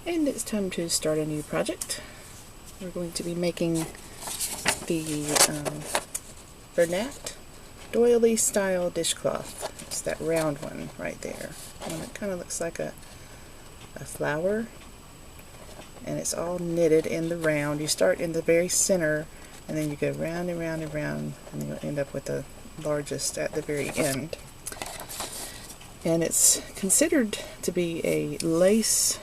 And it's time to start a new project. We're going to be making the Bernat Doily style dishcloth. It's that round one right there. And it kind of looks like a flower. And it's all knitted in the round. You start in the very center and then you go round and round and round, and you'll end up with the largest at the very end. And it's considered to be a lace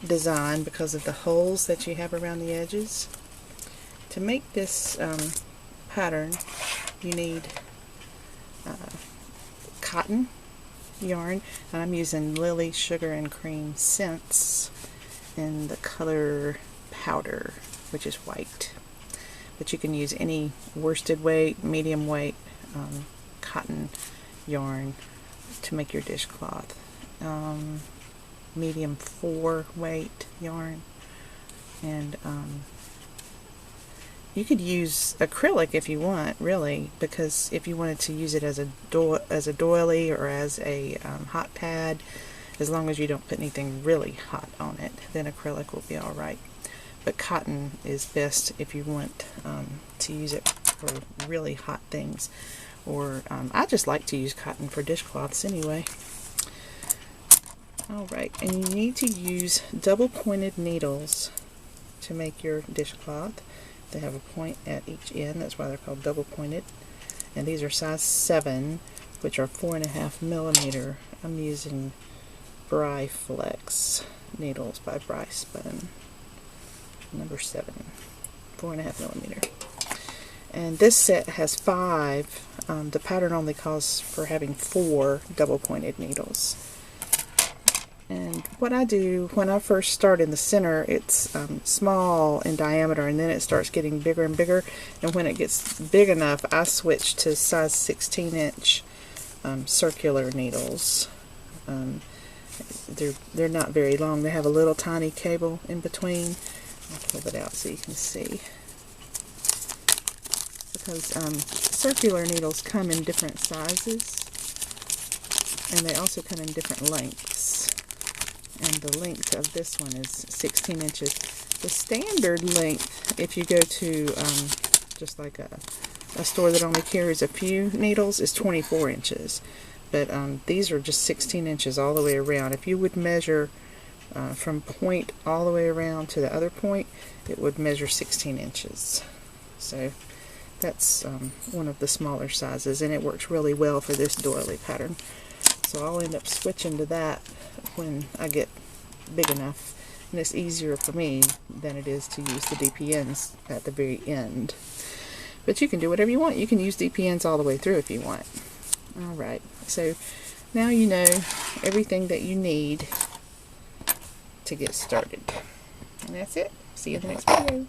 design because of the holes that you have around the edges. To make this pattern, you need cotton yarn, and I'm using Lily Sugar and Cream Scents in the color Powder, which is white. But you can use any worsted weight, medium weight cotton yarn to make your dishcloth. Medium 4 weight yarn, and you could use acrylic if you want, really, because if you wanted to use it as a doily or as a hot pad, as long as you don't put anything really hot on it, then acrylic will be alright. But cotton is best if you want to use it for really hot things, or I just like to use cotton for dishcloths anyway. Alright, and you need to use double pointed needles to make your dishcloth. They have a point at each end, that's why they're called double pointed. And these are size 7, which are 4.5 millimeter. I'm using Bry Flex needles by Bryce Spun, number 7, 4.5 millimeter. And this set has 5. The pattern only calls for having 4 double pointed needles. And what I do when I first start in the center, it's small in diameter, and then it starts getting bigger and bigger. And when it gets big enough, I switch to size 16-inch circular needles. They're not very long. They have a little tiny cable in between. I'll pull it out so you can see. Because circular needles come in different sizes, and they also come in different lengths. And the length of this one is 16 inches. The standard length, if you go to just like a store that only carries a few needles, is 24 inches. But these are just 16 inches all the way around. If you would measure from point all the way around to the other point, it would measure 16 inches. So that's one of the smaller sizes, and it works really well for this doily pattern. So I'll end up switching to that when I get big enough, and it's easier for me than it is to use the DPNs at the very end. But you can do whatever you want. You can use DPNs all the way through if you want. Alright, so now you know everything that you need to get started. And that's it. See you in the next video.